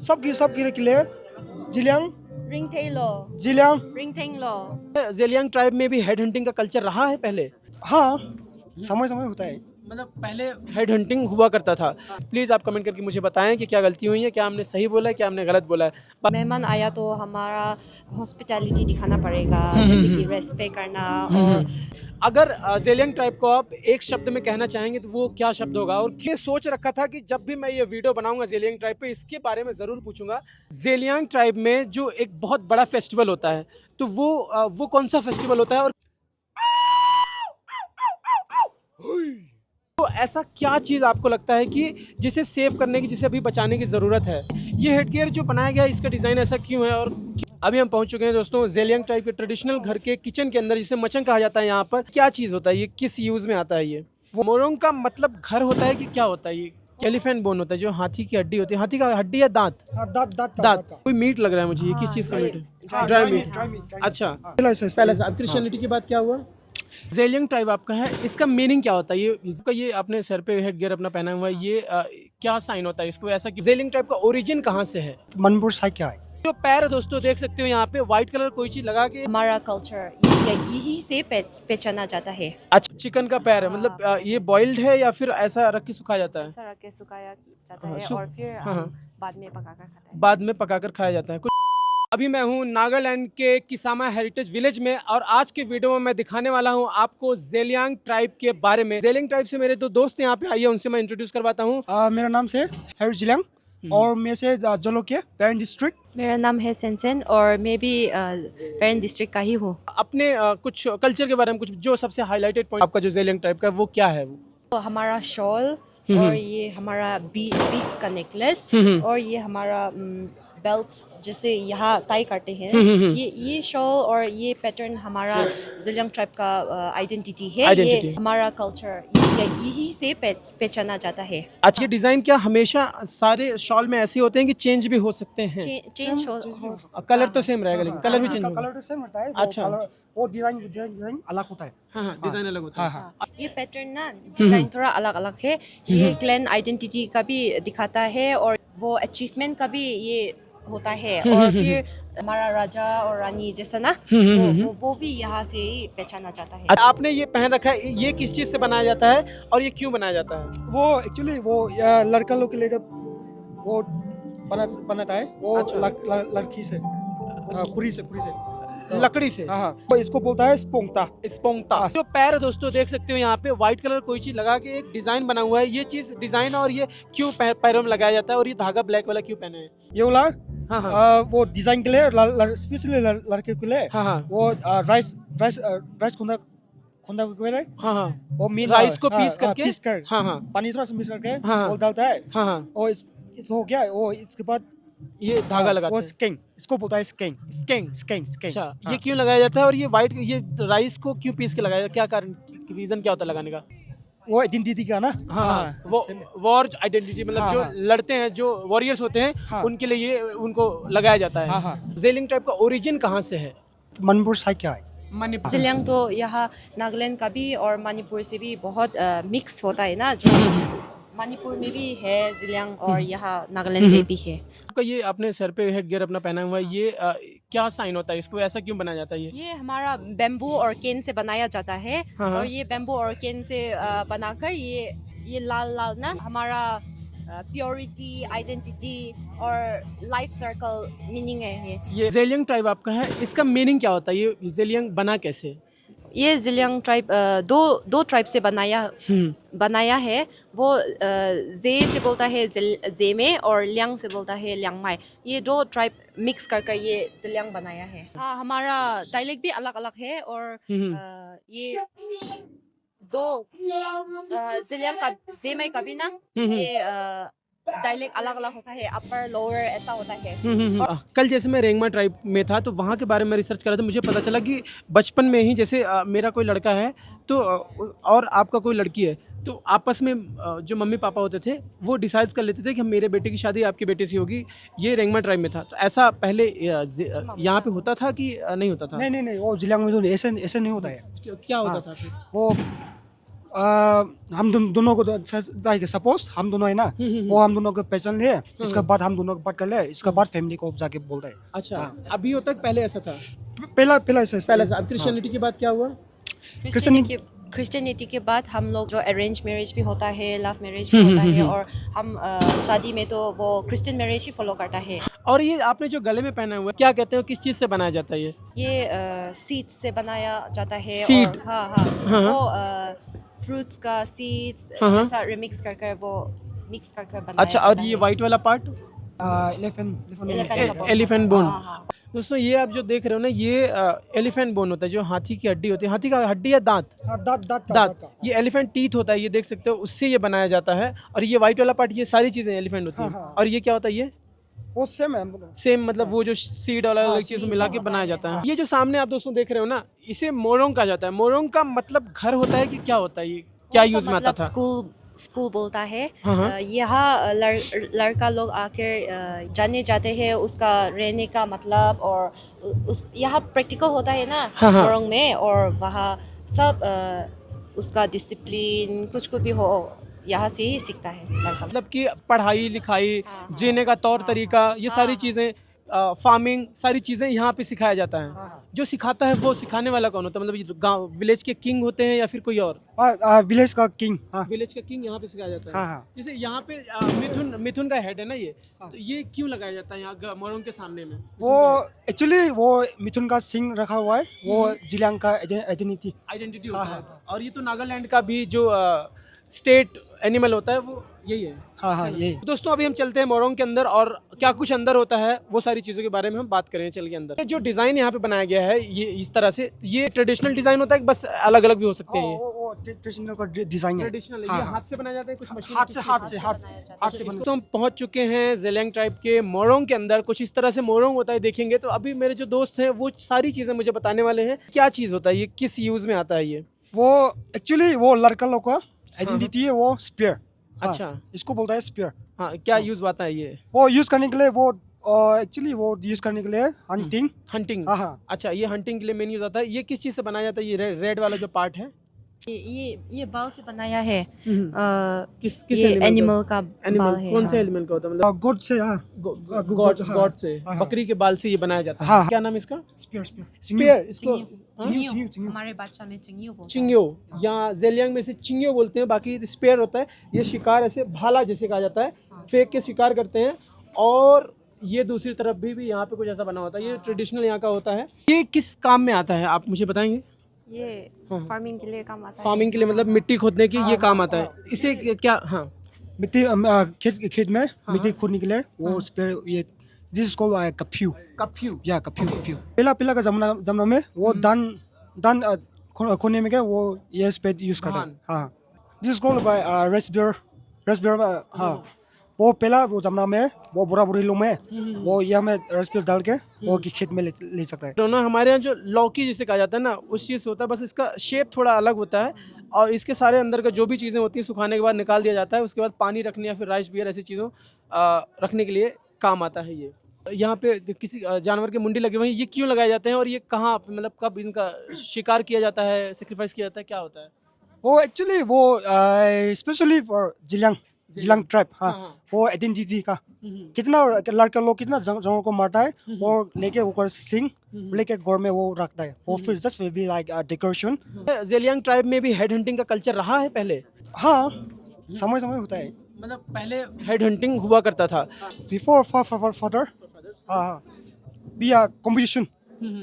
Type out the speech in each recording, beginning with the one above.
सब के लिए जिलियांग जेलियांग ट्राइब में भी हेड हंटिंग का कल्चर रहा है पहले? हाँ, समय समय होता है। मतलब पहले हेड हंटिंग हुआ करता था। प्लीज़ आप कमेंट करके मुझे बताएं कि क्या गलती हुई है, क्या हमने सही बोला है, क्या हमने गलत बोला है। मेहमान आया तो हमारा हॉस्पिटैलिटी दिखाना पड़ेगा, जैसे कि रेस्पेक्ट करना। और अगर जेलियांग ट्राइब को आप एक शब्द में कहना चाहेंगे तो वो क्या शब्द होगा? और ये सोच रखा था कि जब भी मैं ये वीडियो बनाऊंगा जेलियांग ट्राइब पे, इसके बारे में ज़रूर पूछूंगा। जेलियांग ट्राइब में जो एक बहुत बड़ा फेस्टिवल होता है, तो वो कौन सा फेस्टिवल होता है और तो ऐसा क्या चीज़ आपको लगता है कि जिसे सेव करने की, जिसे अभी बचाने की ज़रूरत है? ये हेडगियर जो बनाया गया है, इसका डिज़ाइन ऐसा क्यों है? और अभी हम पहुंच चुके हैं दोस्तों जेलियांग टाइप के ट्रेडिशनल घर के किचन के अंदर, जिसे मचंग कहा जाता है। यहाँ पर क्या चीज़ होता है, ये किस यूज़ में आता है? ये वो मोरंग का मतलब घर होता है कि क्या होता है? ये एलिफेंट बोन होता है, जो हाथी की हड्डी होती है। हाथी का हड्डी या दांत? दांत। कोई मीट लग रहा है मुझे, ये किस चीज़ का मीट है? Dry meat. अच्छा, पहले अब क्रिश्चियनिटी के बाद क्या हुआ? जेलियांग ट्राइब आपका है, इसका मीनिंग क्या होता है? ये आपने सर पे हेड गियर अपना पहना हुआ है, ये क्या साइन होता है इसको ऐसा? कि जेलियांग ट्राइब का ओरिजिन कहाँ से है? मणिपुर साइड क्या है? जो पैर है दोस्तों, देख सकते हो यहाँ पे व्हाइट कलर कोई चीज लगा के। हमारा कल्चर यही से पहचाना जाता है। अच्छा, चिकन का पैर है, मतलब ये बॉइल्ड है या फिर ऐसा रख के सुखाया जाता है? ऐसा रख के सुखाया जाता है और फिर बाद में पकाकर खाता है। बाद में पकाकर खाया जाता है। अभी मैं हूँ नागालैंड के किसामा हेरिटेज विलेज में, और आज के वीडियो में मैं दिखाने वाला हूँ आपको जेलियांग ट्राइब के बारे में। जेलियांग ट्राइब से मेरे दो दोस्त यहाँ पे आइए, उनसे मैं इंट्रोड्यूस करवाता हूँ। मेरा नाम से है जिलियांग और मैं से जोलोकिया पेरेंट डिस्ट्रिक्ट। मेरा नाम है सेंसेन और मैं भी पेरेंट डिस्ट्रिक्ट का ही हूँ। अपने कुछ कल्चर के बारे में, कुछ जो सबसे हाईलाइटेड पॉइंट आपका जो जेलियांग ट्राइब का, वो क्या है? वो तो हमारा शॉल और ये हमारा बीड्स का नेकलेस और ये हमारा बेल्ट जिसे यहाँ टाई करते हैं। ये शॉल और ये पैटर्न हमारा जेलियांग ट्राइब का आइडेंटिटी है। ये हमारा कलचर यही से पहचाना जाता है। अच्छा, ये डिजाइन क्या हमेशा सारे शॉल में ऐसे होते हैं कि चेंज भी हो सकते हैं? चेंज हो कलर तो सेम रहेगा, लेकिन कलर भी चेंज होगा। कलर तो सेम होता है। अच्छा, वो डिजाइन अलग होता है। हाँ, डिजाइन अलग होता है। ये पैटर्न ना डिजाइन थोड़ा अलग अलग है। ये क्लैन आइडेंटिटी का भी दिखाता है और वो अचीवमेंट का भी ये होता है। और फिर हमारा राजा और रानी जैसा ना, वो भी यहाँ से ही पहचाना जाता है। आपने ये पहन रखा है, ये किस चीज से बनाया जाता है और ये क्यों बनाया जाता है? वो एक्चुअली वो लड़का लोग के लिए वो बनाता है। वो लड़की से खुरी से लकड़ी से। हाँ, तो इसको बोलता है स्पोंगता। जो पैर है दोस्तों, देख सकते हो यहाँ पे व्हाइट कलर कोई चीज लगा के एक डिजाइन बना हुआ है। ये चीज डिजाइन और ये क्यों पैरों में लगाया जाता है, और ये धागा ब्लैक वाला क्यों पहने हैं? ये वाला वो डिजाइन के लिए, स्पेशली लड़के के लिए। वो राइस खुंदा के लिए। वो मीन राइस को पीस करके पानी थोड़ा सा मिक्स करके वो डालता है। और इसको हो गया, वो इसके बाद ये धागा लगाते हैं। वो स्केंग, इसको बोलता है स्केंग। अच्छा, ये क्यों लगाया जाता है? और ये व्हाइट, ये राइस को क्यों पीस के लगाया जाता है? क्या कारण, रीजन क्या होता है लगाने का? वो आइडेंटिटी का ना। वो वॉर आइडेंटिटी, मतलब जो लड़ते हैं, जो वॉरियर्स होते हैं, उनके लिए ये उनको लगाया जाता है। जेलियांग ट्राइब का ओरिजिन कहाँ से है? मणिपुर साइड क्या है? मणिपुर। जेलियांग तो यहाँ नागालैंड का भी और मणिपुर से भी बहुत मिक्स होता है ना, जो मणिपुर में भी है जेलियांग और यहाँ नागालैंड में भी है। आपका ये आपने सर पे हेड गियर अपना पहना हुआ है, ये क्या साइन होता है? इसको ऐसा क्यों बनाया जाता है? ये हमारा बेम्बू और केन से बनाया जाता है। और ये बेम्बू और केन से बनाकर ये लाल लाल ना हमारा प्योरिटी, आइडेंटिटी और लाइफ सर्कल मीनिंग है। ये जेलियांग ट्राइब आपका है, इसका मीनिंग क्या होता है? ये जेलियांग बना कैसे? ये जेलियांग ट्राइब दो ट्राइब से बनाया है। वो जे से बोलता है जेमे और ल्याङ से बोलता है ल्याङमाई। ये दो ट्राइब मिक्स कर ये जेलियांग बनाया है। हाँ, हमारा डायलेक्ट भी अलग अलग है और ये दो जेलियांग का जेमे का भी ना ये डायलेक्ट अलग अलग होता है, अपर लोअर ऐसा होता है। कल जैसे मैं रेंगमा ट्राइब में था, तो वहाँ के बारे में रिसर्च करा तो मुझे पता चला कि बचपन में ही, जैसे मेरा कोई लड़का है तो और आपका कोई लड़की है, तो आपस में जो मम्मी पापा होते थे वो डिसाइड कर लेते थे कि मेरे बेटे की शादी आपके बेटे से होगी। ये रेंगमा ट्राइब में था, तो ऐसा पहले यहाँ पे होता था कि नहीं होता था? नहीं, वो जिलियांग में तो ऐसे नहीं होता है। क्या होता था फिर? वो हम दोनों को जाएगा, सपोज हम दोनों है ना, वो हम दोनों को पहचान लिए, इसके बाद हम दोनों को बात कर ले, इसके बाद फैमिली को जाके बोलते हैं। अच्छा, अभी होता है पहले ऐसा था? पहला ऐसा पहले अब क्रिश्चियनिटी की बात क्या हुआ? क्रिश्चियनिटी के बाद हम लोग जो अरेंज मैरिज भी होता है, लव मैरिज भी होता है, और हम शादी में तो वो क्रिश्चियन मैरिज ही फॉलो करता है। और ये आपने जो गले में पहना हुआ है क्या कहते हो, किस चीज से बनाया जाता है ये? ये सीड्स से बनाया जाता है। Seed? और हाँ, वो फ्रूट्स का सीड्स जैसा रिमिक्स कर वो मिक्स कर बनाया अच्छा, और ये व्हाइट वाला पार्ट एलिफेंट बोन। दोस्तों ये आप जो देख रहे हो ना, ये एलिफेंट बोन होता है, जो हाथी की हड्डी होती है, हाथी का हड्डी या दांत, दांत, ये एलिफेंट टीथ होता है, ये देख सकते हो, उससे ये बनाया जाता है। और ये व्हाइट वाला पार्ट, ये सारी चीजें एलिफेंट होती है। और ये क्या होता है? ये वो सेम है, सेम, मतलब वो जो सीड वाला अलग चीज मिला के बनाया जाता है। ये जो सामने आप दोस्तों देख रहे हो ना, इसे मोरोंग कहा जाता है। मोरोंग का मतलब घर होता है कि क्या होता है? ये क्या यूज में आता था? स्कूल बोलता है। यहाँ लड़का लोग आकर जाने जाते हैं, उसका रहने का मतलब, और यहाँ प्रैक्टिकल होता है ना मोरोंग में, और वहाँ सब उसका डिसिप्लिन कुछ भी हो, यहाँ से ही सीखता है लड़का। मतलब कि पढ़ाई लिखाई, जीने का तौर तरीका, ये सारी चीजें, फार्मिंग, सारी चीजें यहाँ पे सिखाया जाता है। जो सिखाता है वो सिखाने वाला कौन होता है? मतलब गांव विलेज के किंग होते हैं या फिर कोई और? विलेज का किंग। विलेज का किंग यहाँ पे सिखाया जाता है। जैसे यहाँ पे मिथुन का हेड है ना ये, तो ये क्यों लगाया जाता है यहाँ मोरोंग के सामने में? वो एक्चुअली वो मिथुन का सिंह रखा हुआ है, वो जिलियांग का आइडेंटिटी होता है। और ये तो नागालैंड का भी जो स्टेट एनिमल होता है वो यही है। हाँ यही। दोस्तों अभी हम चलते हैं मोरोंग के अंदर, और क्या कुछ अंदर होता है वो सारी चीज़ों के बारे में हम बात करें। चल के अंदर जो डिज़ाइन यहाँ पे बनाया गया है, ये इस तरह से, ये ट्रेडिशनल डिज़ाइन होता है कि बस अलग अलग भी हो सकते हैं? वो ट्रेडिशनल का डिज़ाइन है। ट्रेडिशनल ये हाथ से बनाया जाता है, कुछ मशीन? हाथ से। तो हम पहुँच चुके हैं ज़ेलियांग ट्राइब के मोरोंग के अंदर। कुछ इस तरह से मोरोंग होता है, देखेंगे। तो अभी मेरे जो दोस्त हैं वो सारी चीज़ें मुझे बताने वाले हैं। क्या चीज़ होता है ये, किस यूज़ में आता है ये? वो एक्चुअली वो लड़का लोग का आइडेंटिटी है, वो स्पीयर। अच्छा, इसको बोलता है स्पीयर। हाँ, क्या यूज आता है ये? वो यूज करने के लिए, वो एक्चुअली वो यूज करने के लिए हंटिंग। हाँ। अच्छा, ये हंटिंग के लिए मेन यूज आता है। ये किस चीज से बनाया जाता है? ये रेड वाला जो पार्ट है, ये बाल से बनाया है। किस ये एनिमल का बाल है। कौन से एनिमल का होता है? मतलब गोट से। गॉड से, बकरी के बाल से ये बनाया जाता है। क्या नाम है इसका? स्पीयर। इसको हमारे भाषा में चिंगियो बोलते हैं। चिंगियो, या ज़ेलियांग में से चिंगियो बोलते हैं, बाकी स्पीयर होता है। ये शिकार ऐसे भाला जैसे कहा जाता है, फेंक के शिकार करते हैं। और ये दूसरी तरफ भी यहाँ पे कुछ ऐसा बना होता है, ये ट्रेडिशनल यहाँ का होता है। ये किस काम में आता है आप मुझे बताएंगे? ये फार्मिंग के लिए काम आता है। फार्मिंग के लिए, मतलब मिट्टी खोदने की ये काम आता है। इसे क्या? हाँ, मिट्टी खेत में मिट्टी खोदने के लिए वो स्पेयर, ये this is called curfew. Curfew. पहला का जमाना में वो दान खोदने में क्या वो ये स्पेयर यूज करता है। हाँ, दिस इज कॉल्ड बाय रेस्पियर। हाँ, वो पहला वो जमाना में वो बुरा लोग में वो यहाँ में रेस्पियर डाल के वो खेत में ले सकता है। दोनों हमारे यहाँ जो लौकी जिसे कहा जाता है ना, उस चीज़ से होता है, बस इसका शेप थोड़ा अलग होता है। और इसके सारे अंदर का जो भी चीज़ें होती हैं सुखाने के बाद निकाल दिया जाता है। उसके बाद पानी रखने या फिर राइस बियर ऐसी चीज़ों रखने के लिए काम आता है। ये यहाँ पे किसी जानवर के मुंडी लगे हुए हैं, ये क्यों लगाए जाते हैं? और ये कहाँ, मतलब कब इनका शिकार किया जाता है, सेक्रीफाइस किया जाता है, क्या होता है? वो एक्चुअली वो स्पेशली फॉर जिलियांग ट्राइब। हाँ, वो आइडेंटिटी का कितना लड़का लोग कितना जानवर को मारता है और लेके ऊपर सिंग लेके घर में वो रखता है, वो फिर just will be like decoration. Zeliang tribe में भी हेड हंटिंग का कल्चर रहा है पहले? हाँ, समय होता है। मतलब पहले हेड हंटिंग हुआ करता था बिफोर फादर। हाँ, बी कंपटीशन।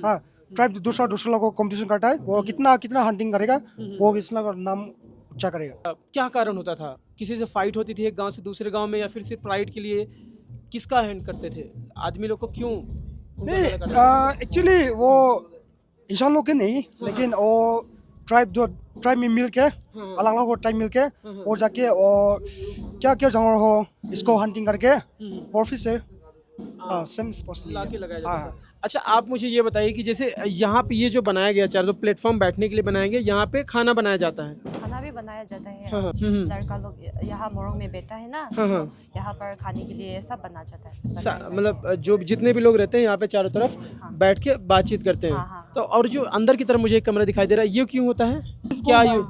हाँ, ट्राइब दूसरा लोगों को कंपटीशन करता है, वो कितना हंटिंग करेगा, वो इसका नाम ऊंचा करेगा। क्या कारण होता था? किसी से फाइट होती थी एक गांव से दूसरे गांव में, या फिर सिर्फ प्राइड के लिए? किसका हैंड करते थे आदमी लोग को? क्यों? नहीं, एक्चुअली वो इंसान लोग के नहीं, लेकिन वो ट्राइब में मिल के अलग ट्राइब मिल के और जाके और क्या जानवर हो इसको हंटिंग करके और फिर से सेम लाके लगाया जाता था। अच्छा, आप मुझे ये बताइए कि जैसे यहाँ पे ये जो बनाया गया चार जो प्लेटफॉर्म बैठने के लिए बनाया गया, यहाँ पे खाना बनाया जाता है? खाना भी बनाया जाता है। हाँ। लड़का लोग यहाँ मोरोंग में बैठा है ना, यहाँ पर खाने के लिए सब बना जाता है। मतलब जो जितने भी लोग रहते हैं यहाँ पे चारों तरफ बैठ के बातचीत करते हैं। तो और जो अंदर की तरफ मुझे एक कमरा दिखाई दे रहा है, ये क्यों होता है? क्या यूज?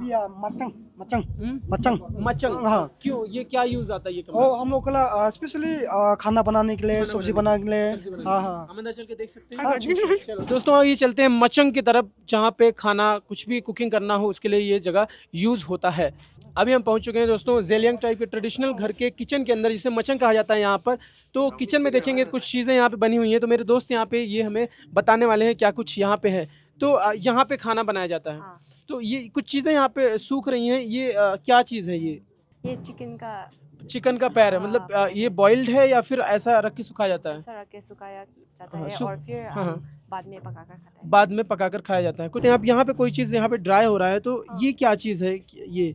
मचंग हम्म? मचंग मचंग। हाँ। क्यों, ये क्या यूज आता है ये वो कमरा? हम लोग का स्पेशली खाना बनाने के लिए, सब्जी बनाने के लिए। हाँ हाँ हम अंदर चल के देख सकते हैं? हाँ जी। चलो दोस्तों, ये चलते हैं मचंग की तरफ, जहाँ पे खाना कुछ भी कुकिंग करना हो उसके लिए ये जगह यूज होता है। अभी हम पहुंच चुके हैं दोस्तों जेलियांग टाइप के ट्रेडिशनल घर के किचन के अंदर, जिसे मचंग कहा जाता है यहाँ पर। तो किचन में देखेंगे कुछ चीज़ें यहाँ पे बनी हुई हैं, तो मेरे दोस्त यहाँ पे ये हमें बताने वाले हैं क्या कुछ यहाँ पे है। तो यहाँ पे खाना बनाया जाता है। हाँ। तो ये कुछ चीज़ें यहाँ पे सूख रही हैं, ये क्या चीज़ है ये? ये चिकन का चिकन का पैर है, मतलब ये बॉइल्ड है या फिर ऐसा रख के सुखाया जाता है? ऐसा रख के सुखाया जाता हाँ, है सु- और फिर हाँ, हाँ। हम बाद में पका कर खाते हैं। बाद में पकाकर खाया जाता है। कुछ यहाँ पे कोई चीज़ यहाँ पे ड्राई हो रहा है, तो ये क्या चीज़ है? ये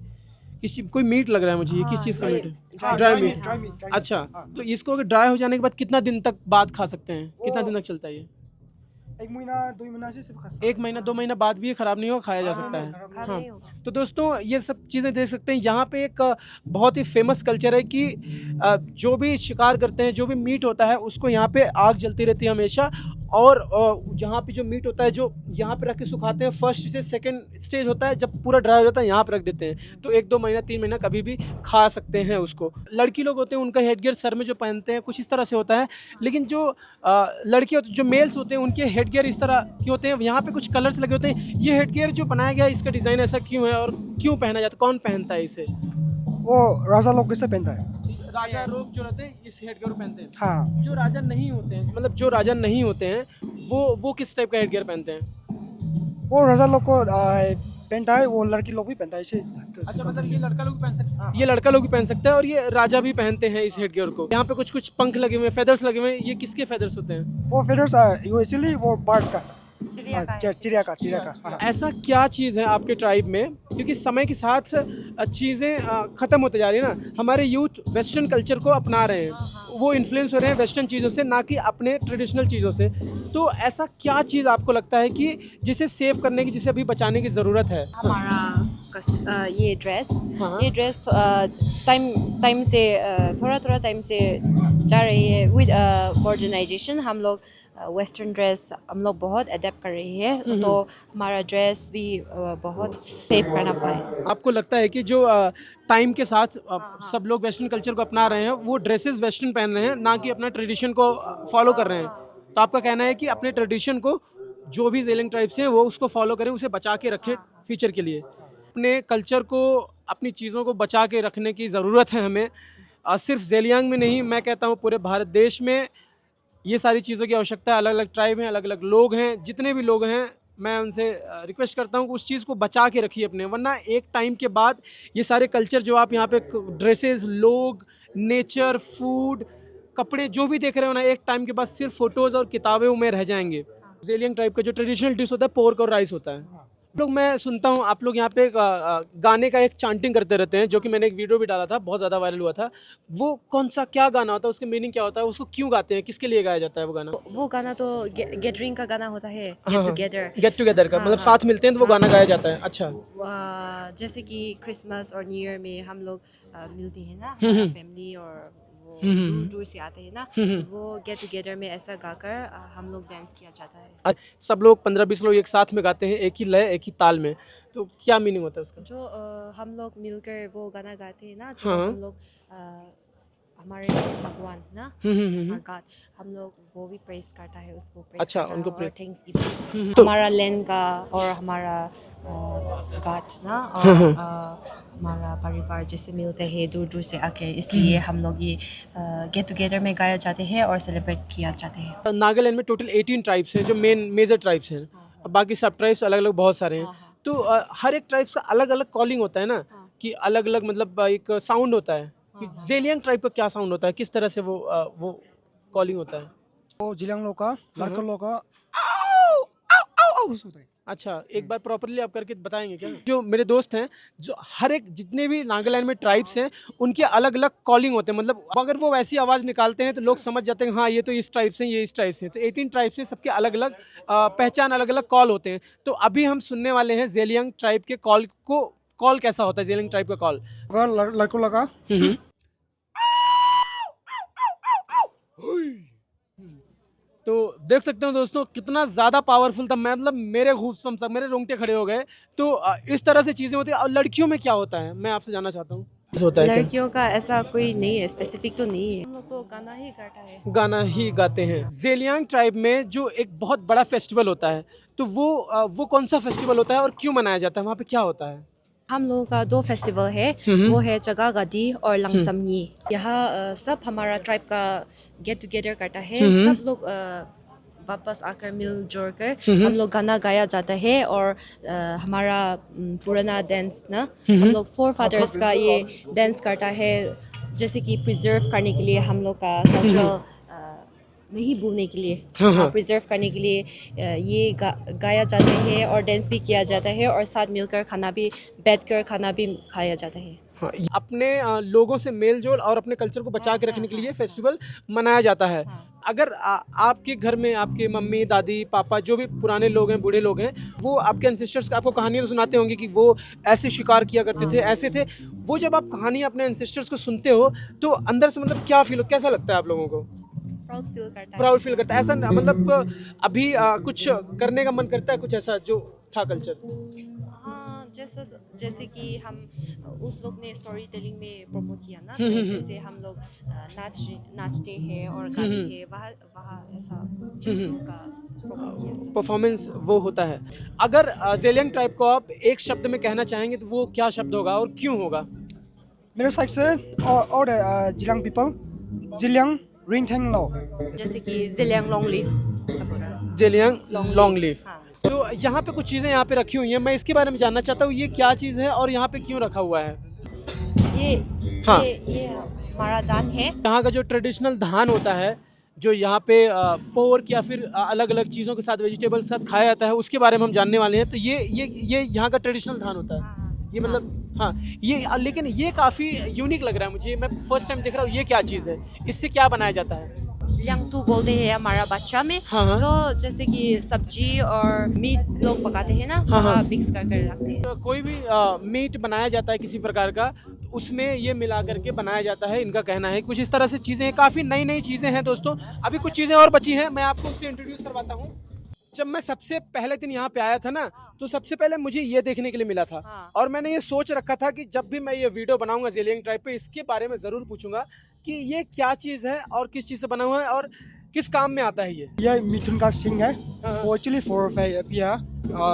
कोई मीट लग रहा है मुझे, ये किस चीज़ का ये मीट है? Dry dry meat, meat. हाँ। अच्छा, तो इसको अगर ड्राई हो जाने के बाद कितना दिन तक बाद खा सकते हैं? कितना दिन तक चलता है ये? 1 महीना 2 महीना से सिर्फ खा सकते 1 महीना 2 महीना बाद भी ये खराब नहीं होगा, खाया जा सकता है। खराब हाँ। नहीं होगा। तो दोस्तों, ये सब चीज़ें देख सकते हैं। यहाँ पे एक बहुत ही फेमस कल्चर है कि जो भी शिकार करते हैं, जो भी मीट होता है, उसको यहाँ पे आग जलती रहती है हमेशा। और यहाँ पे जो मीट होता है, जो यहाँ पे रख के सुखाते हैं, फर्स्ट से सेकंड स्टेज होता है, जब पूरा ड्राई हो जाता है यहाँ पे रख देते हैं। तो 1-2 महीना 3 महीना कभी भी खा सकते हैं उसको। लड़की लोग होते हैं, उनका हेडगियर सर में जो पहनते हैं कुछ इस तरह से होता है, लेकिन जो लड़के होते, जो मेल्स होते हैं, उनके हेडगियर इस तरह के होते हैं। यहाँ पे कुछ कलर्स लगे होते हैं। ये हेडगियर जो बनाया गया है, इसका डिज़ाइन ऐसा क्यों है और क्यों पहना जाता है? कौन पहनता है इसे? वो राजा लोग कैसे पहनता है। राजा लोग जो रहते हैं इस हेडगियर को पहनते हैं। हाँ जो राजा नहीं होते हैं, मतलब जो राजा नहीं होते हैं, वो किस टाइप का हेडगियर पहनते हैं? वो राजा लोग को पहनता है, वो लड़की लोग भी पहनता है इसे। अच्छा, मतलब ये लड़का लोग भी पहन सकते हैं, ये लड़का लोग भी पहन सकता है और ये राजा भी पहनते हैं इस हेडगियर को। यहाँ पे कुछ कुछ पंख लगे हुए हैं, फेदर्स लगे हुए हैं। ये किसके फेदर्स होते हैं? वो फेदर्स एक्चुअली वो बर्ड का, चिड़िया का है। चिड़िया का। हाँ। ऐसा क्या चीज़ है आपके ट्राइब में, क्योंकि समय के साथ चीज़ें ख़त्म होते जा रही है ना। हमारे यूथ वेस्टर्न कल्चर को अपना रहे हैं, वो इन्फ्लुएंस हो रहे हैं वेस्टर्न चीज़ों से, ना कि अपने ट्रेडिशनल चीज़ों से। तो ऐसा क्या चीज़ आपको लगता है कि जिसे सेव करने की, जिसे अभी बचाने की ज़रूरत है? हमारा ये ड्रेस, हाँ। ये ड्रेस टाइम से थोड़ा टाइम से जा रही है। विद मॉडर्नाइजेशन हम लोग वेस्टर्न ड्रेस हम लोग बहुत अडेप्ट कर रही है, तो हमारा ड्रेस भी बहुत सेव करना पाए। आपको लगता है कि जो टाइम के साथ सब लोग वेस्टर्न कल्चर को अपना रहे हैं, वो ड्रेसेस वेस्टर्न पहन रहे हैं, ना कि अपना ट्रेडिशन को फॉलो कर रहे हैं? तो आपका कहना है कि अपने ट्रेडिशन को, जो भी जेलिंग ट्राइब्स हैं, वो उसको फॉलो करें, उसे बचा के रखें फ्यूचर के लिए। अपने कल्चर को, अपनी चीज़ों को बचा के रखने की ज़रूरत है हमें। सिर्फ जेलियांग में नहीं, मैं कहता हूँ पूरे भारत देश में ये सारी चीज़ों की आवश्यकता है। अलग अलग ट्राइब हैं, अलग अलग लोग हैं, जितने भी लोग हैं, मैं उनसे रिक्वेस्ट करता हूँ कि उस चीज़ को बचा के रखिए अपने, वरना एक टाइम के बाद ये सारे कल्चर जो आप यहाँ पे ड्रेसेस, लोग, नेचर, फूड, कपड़े जो भी देख रहे हो ना, एक टाइम के बाद सिर्फ फोटोज़ और किताबों में रह जाएंगे। जेलियन टाइप का जो ट्रेडिशनल डिश होता है, पोर्क और राइस होता है। लोग, मैं सुनता हूँ आप लोग यहाँ पे गाने का एक चांटिंग करते रहते हैं, जो कि मैंने एक वीडियो भी डाला था, बहुत ज़्यादा वायरल हुआ था। वो कौन सा, क्या गाना होता है, उसका मीनिंग क्या होता है, उसको क्यों गाते हैं, किसके लिए गाया जाता है वो गाना? वो गाना तो गैदरिंग का गाना होता है, हाँ, गेट टुगेदर का, हाँ, मतलब हाँ। साथ मिलते हैं तो वो गाना गाया जाता है। अच्छा, जैसे कि क्रिसमस और न्यू ईयर में हम लोग मिलते हैं ना, फैमिली, और वो दूर दूर से आते हैं ना, वो गेट टुगेदर में ऐसा गाकर हम लोग डांस किया जाता है। सब लोग 15-20 लोग एक साथ में गाते हैं, एक ही लय, एक ही ताल में। तो क्या मीनिंग होता है उसका? जो हम लोग मिलकर वो गाना गाते हैं ना, तो हाँ। हम लोग हमारे भगवान ना, our God, हम लोग वो भी प्रेस करता है उसको, praise अच्छा, करता है उनको और praise। thanks giving. तो- हमारा लैंड का और हमारा गॉड ना, और हमारा परिवार जैसे मिलते हैं दूर दूर से आके, इसलिए हम लोग ये गेट टुगेदर में गाया जाते हैं और सेलिब्रेट किया जाते हैं। नागालैंड में टोटल 18 ट्राइब्स हैं, जो मेजर ट्राइब्स हैं। अब बाकी सब ट्राइब्स अलग अलग बहुत सारे हैं। तो हर एक ट्राइब्स का अलग अलग कॉलिंग होता है ना, कि अलग अलग, मतलब एक साउंड होता है। कि जेलियन ट्राइब का क्या साउंड होता है, किस तरह से वो कॉलिंग होता है? वो जिलांग लोग का, लड़का लोग का आओ आओ आओ आओ होता है। अच्छा, एक बार प्रॉपरली आप करके बताएंगे क्या? जो मेरे दोस्त हैं, जो हर एक जितने भी नागालैंड में ट्राइब्स हैं, उनके अलग अलग कॉलिंग होते हैं। मतलब अगर वो वैसी आवाज़ निकालते हैं तो लोग समझ जाते हैं हाँ ये तो इस ट्राइब से, ये इस ट्राइब से। तो 18 ट्राइब से सबके अलग अलग पहचान, अलग अलग कॉल होते हैं। तो अभी हम सुनने वाले हैं जेलियांग ट्राइब के कॉल को। कॉल कैसा होता है जेलियांग ट्राइब का कॉल? अगर लड़कों लोग का तो देख सकते हो दोस्तों कितना ज़्यादा पावरफुल था, मैं मतलब मेरे गूज़बम्प्स सब मेरे रोंगटे खड़े हो गए। तो इस तरह से चीज़ें होती है। और लड़कियों में क्या होता है, मैं आपसे जानना चाहता हूँ, होता है क्या? लड़कियों का ऐसा कोई नहीं है, स्पेसिफिक तो नहीं है। हम लोग तो गाना ही करता है। गाना ही गाते हैं। ज़ेलियांग ट्राइब में जो एक बहुत बड़ा फेस्टिवल होता है, तो वो कौन सा फेस्टिवल होता है और क्यों मनाया जाता है, वहाँ पे क्या होता है? हम लोगों का दो फेस्टिवल है, वो है चगा गादी और लंगसमनी। यहाँ सब हमारा ट्राइब का गेट टुगेदर करता है। सब लोग वापस आकर मिलजुल कर हम लोग गाना गाया जाता है। और हमारा पुराना डांस ना, हम लोग फोर फादर्स का ये डांस करता है, जैसे कि प्रिजर्व करने के लिए हम लोग का कल्चर नहीं भूलने के लिए, प्रिजर्व करने के लिए ये गाया जाता है और डांस भी किया जाता है और साथ मिलकर खाना भी, बैठकर खाना भी खाया जाता है। हाँ, अपने लोगों से मेल जोल और अपने कल्चर को बचा के रखने के लिए फेस्टिवल मनाया जाता है। अगर आपके घर में आपके मम्मी दादी पापा जो भी पुराने लोग हैं, बूढ़े लोग हैं, वो आपके एंसेस्टर्स आपको कहानियाँ तो सुनाते होंगे कि वो ऐसे शिकार किया करते थे, ऐसे थे। वो जब आप कहानी अपने एंसेस्टर्स को सुनते हो तो अंदर से मतलब क्या फील हो, कैसा लगता है आप लोगों को? प्राउड फील करता है। ऐसा मतलब अभी कुछ करने का मन करता है, कुछ ऐसा जो था कल्चर? हाँ, जैसे कि हम उस लोग ने स्टोरी टेलिंग में प्रमोट किया ना, तो जैसे हम लोग नाचते हैं और गाते हैं, वहाँ ऐसा का प्रमोट किया। परफॉर्मेंस वो होता है। अगर ज़ेलियांग ट्राइब को आप एक शब्द में कहना चाहेंगे तो वो क्या शब्द होगा और क्यों होगा? मेरे साइड से और जिलांग पीपल, जिलियांग रिंगथेंग लो, जैसे कि ज़ेलियांग लॉन्ग लिव सब हो रहा है। Zeliang long live. हाँ। तो यहाँ पे कुछ चीज़ें यहाँ पे रखी हुई हैं, मैं इसके बारे में जानना चाहता हूँ, ये क्या चीज़ है और यहाँ पे क्यों रखा हुआ है? हाँ। ये हमारा दान है। यहाँ का जो ट्रेडिशनल धान होता है, जो यहाँ पे पोर्क या फिर अलग अलग चीज़ों के साथ, वेजिटेबल के साथ खाया जाता है, उसके बारे में हम जानने वाले हैं। तो ये यहाँ का ट्रेडिशनल धान होता है। ये मतलब हाँ, ये लेकिन ये काफ़ी यूनिक लग रहा है मुझे, मैं फर्स्ट टाइम देख रहा हूँ। ये क्या चीज़ है, इससे क्या बनाया जाता है? ल्यांगतू बोलते हैं हमारा बच्चा में। हाँ। जो जैसे कि सब्जी और मीट लोग पकाते हैं ना, हाँ। मिक्स करके रखते हैं। तो कोई भी मीट बनाया जाता है किसी प्रकार का, उसमें ये मिला करके बनाया जाता है, इनका कहना है। कुछ इस तरह से चीज़ें हैं, काफ़ी नई नई चीज़ें हैं दोस्तों। अभी कुछ चीज़ें और बची हैं, मैं आपको उससे इंट्रोड्यूस करवाता हूँ। जब मैं सबसे पहले दिन यहाँ पे आया था ना, तो सबसे पहले मुझे ये देखने के लिए मिला था। और मैंने ये सोच रखा था कि जब भी मैं ये वीडियो बनाऊंगा ज़ेलियांग ट्राइब पे, इसके बारे में ज़रूर पूछूंगा कि ये क्या चीज़ है और किस चीज़ से बना हुआ है और किस काम में आता है ये मिथुन का सिंग है, वो एक्चुअली फॉर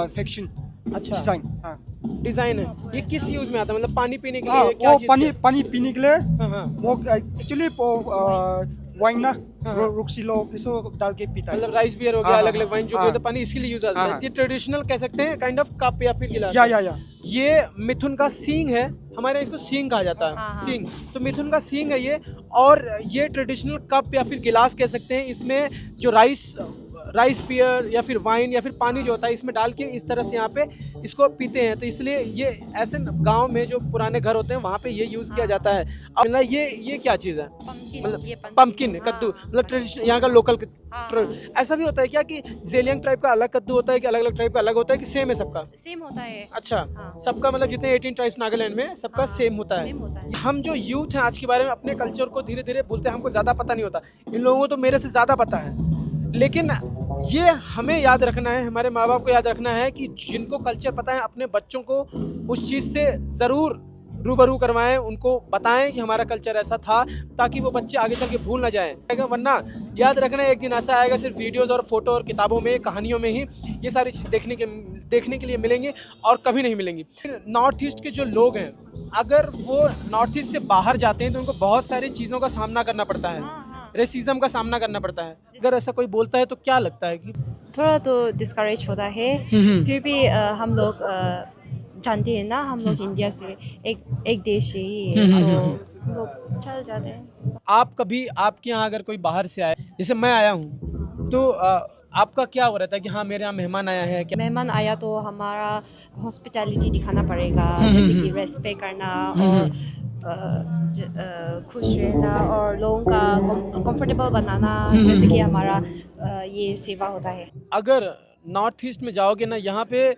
फैक्शन। अच्छा, डिजाइन। हाँ, डिजाइन है। ये किस यूज में आता है, मतलब पानी पीने के लिए? हाँ, क्या वो चीज़ पानी पीने के लिए। हाँ। वो एक्चुअली वाइन ना, रुक्सीलो इसको डाल के पीता है। मतलब राइस बियर हो गया, हाँ, अलग अलग वाइन जो भी हाँ, होता है, पानी इसके लिए यूज आता है। हाँ। ये ट्रेडिशनल कह सकते हैं, काइंड ऑफ कप या फिर गिलास। या ये मिथुन का सींग है, हमारे यहाँ इसको सींग कहा जाता है। हाँ। सींग, तो मिथुन का सींग है ये। और ये ट्रेडिशनल कप या फिर गिलास कह सकते हैं। इसमें जो राइस बियर या फिर वाइन या फिर पानी जो होता है, इसमें डाल के इस तरह से यहाँ पे इसको पीते हैं। तो इसलिए ये ऐसे गांव में जो पुराने घर होते हैं वहाँ पे ये यूज किया जाता है। अब मतलब ये क्या चीज़ है? मतलब पंपकिन, कद्दू, मतलब ट्रेडिशनल यहाँ का लोकल। ऐसा भी होता है क्या कि ज़ेलियांग ट्राइब का अलग कद्दू होता है कि अलग अलग ट्राइब का अलग होता है कि सेम है सबका? सेम होता है। अच्छा, हाँ। सबका मतलब जितने 18 ट्राइब्स नागालैंड में, सबका सेम होता है। हम जो यूथ हैं आज के बारे में अपने कल्चर को धीरे धीरे भूलते हैं, हमको ज़्यादा पता नहीं होता। इन लोगों को तो मेरे से ज़्यादा पता है, लेकिन ये हमें याद रखना है, हमारे माँ बाप को याद रखना है कि जिनको कल्चर पता है अपने बच्चों को उस चीज़ से ज़रूर रूबरू करवाएं, उनको बताएं कि हमारा कल्चर ऐसा था, ताकि वो बच्चे आगे चल के भूल ना जाएं। वरना याद रखना एक दिन ऐसा आएगा, सिर्फ वीडियोज़ और फोटो और किताबों में, कहानियों में ही ये सारी चीज़ देखने के लिए मिलेंगी और कभी नहीं मिलेंगी। नॉर्थ ईस्ट के जो लोग हैं, अगर वो नॉर्थ ईस्ट से बाहर जाते हैं तो उनको बहुत सारी चीज़ों का सामना करना पड़ता है, रेसिज्म का सामना करना पड़ता है। अगर ऐसा कोई बोलता है तो क्या लगता है कि थोड़ा तो डिस्करेज होता है, फिर भी हम लोग जानते हैं ना, हम लोग इंडिया से एक देश ही है, तो लोग चल जाते हैं। आप कभी, आपके यहाँ अगर कोई बाहर से आए, जैसे मैं आया हूँ, तो आपका क्या हो रहता है कि हाँ मेरे यहाँ मेहमान आया है? क्या मेहमान आया तो हमारा हॉस्पिटैलिटी दिखाना पड़ेगा, जैसे कि रेस्पेक्ट करना और खुश रहना और लोगों का कंफर्टेबल बनाना, जैसे कि हमारा ये सेवा होता है। अगर नॉर्थ ईस्ट में जाओगे ना, यहाँ पे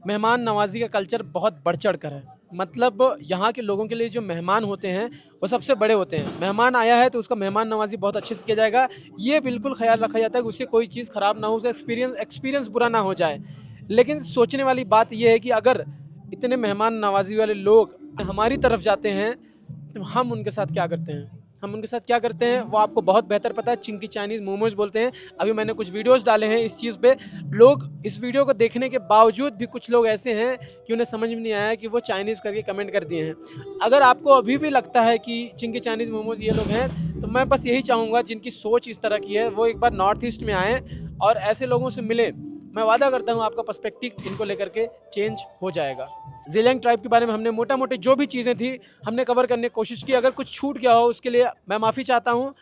मेहमान नवाजी का कल्चर बहुत बढ़ चढ़ कर है। मतलब यहाँ के लोगों के लिए जो मेहमान होते हैं वो सबसे बड़े होते हैं। मेहमान आया है तो उसका मेहमान नवाजी बहुत अच्छे से किया जाएगा। ये बिल्कुल ख्याल रखा जाता है कि उसे कोई चीज़ ख़राब ना हो, उसका एक्सपीरियंस बुरा ना हो जाए। लेकिन सोचने वाली बात यह है कि अगर इतने मेहमान नवाजी वाले लोग हमारी तरफ जाते हैं तो हम उनके साथ क्या करते हैं, वो आपको बहुत बेहतर पता है। चिंकी चाइनीज़ मोमोज बोलते हैं। अभी मैंने कुछ वीडियोस डाले हैं इस चीज़ पे। लोग इस वीडियो को देखने के बावजूद भी कुछ लोग ऐसे हैं कि उन्हें समझ में नहीं आया कि वो चाइनीज़ करके कमेंट कर दिए हैं। अगर आपको अभी भी लगता है कि चिंकी चाइनीज़ मोमोज ये लोग हैं, तो मैं बस यही चाहूँगा जिनकी सोच इस तरह की है वो एक बार नॉर्थ ईस्ट में आएँ और ऐसे लोगों से मिलें। मैं वादा करता हूँ आपका पर्सपेक्टिव इनको लेकर के चेंज हो जाएगा। ज़ेलियांग ट्राइब के बारे में हमने मोटा मोटी जो भी चीज़ें थी हमने कवर करने की कोशिश की। अगर कुछ छूट गया हो उसके लिए मैं माफ़ी चाहता हूँ।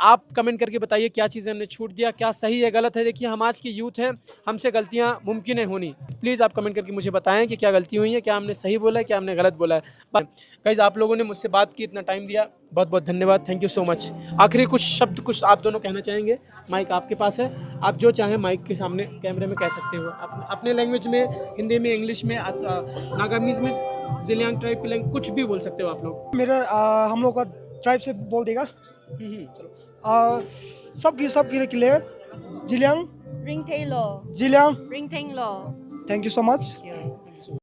आप कमेंट करके बताइए क्या चीज़ें हमने छूट दिया, क्या सही है गलत है। देखिए हम आज की यूथ हैं, हमसे गलतियाँ मुमकिन है होनी। प्लीज़ आप कमेंट करके मुझे बताएं कि क्या गलती हुई है, क्या हमने सही बोला है, क्या हमने गलत बोला है। गाइस आप लोगों ने मुझसे बात की, इतना टाइम दिया, बहुत बहुत धन्यवाद। Thank you so much. आखिरी कुछ शब्द कुछ आप दोनों कहना चाहेंगे? माइक आपके पास है, आप जो चाहें माइक के सामने कैमरे में कह सकते हो। अपने लैंग्वेज में, हिंदी में, इंग्लिश में, नागामीज में, ज़ेलियांग ट्राइब की लैंग्वेज कुछ भी बोल सकते हो आप लोग। मेरा हम लोग का ट्राइब से बोल देगा। चलो सबकी के लिए Zeliang Ring Taylor. Zeliang Ring Taylor. Thank you so much. Thank you.